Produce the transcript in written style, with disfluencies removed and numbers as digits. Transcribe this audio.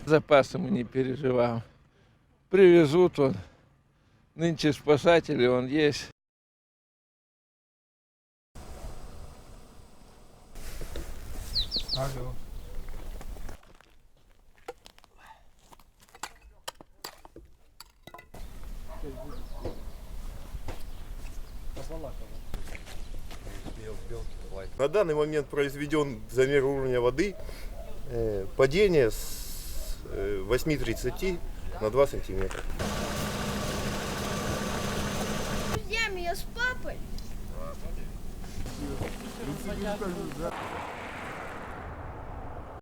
Запасы мы не переживаем. Привезут он. Нынче спасатели он есть. Алло. На данный момент произведен замер уровня воды. Падение с 8,30 на 2 сантиметра. Друзьями я с папой.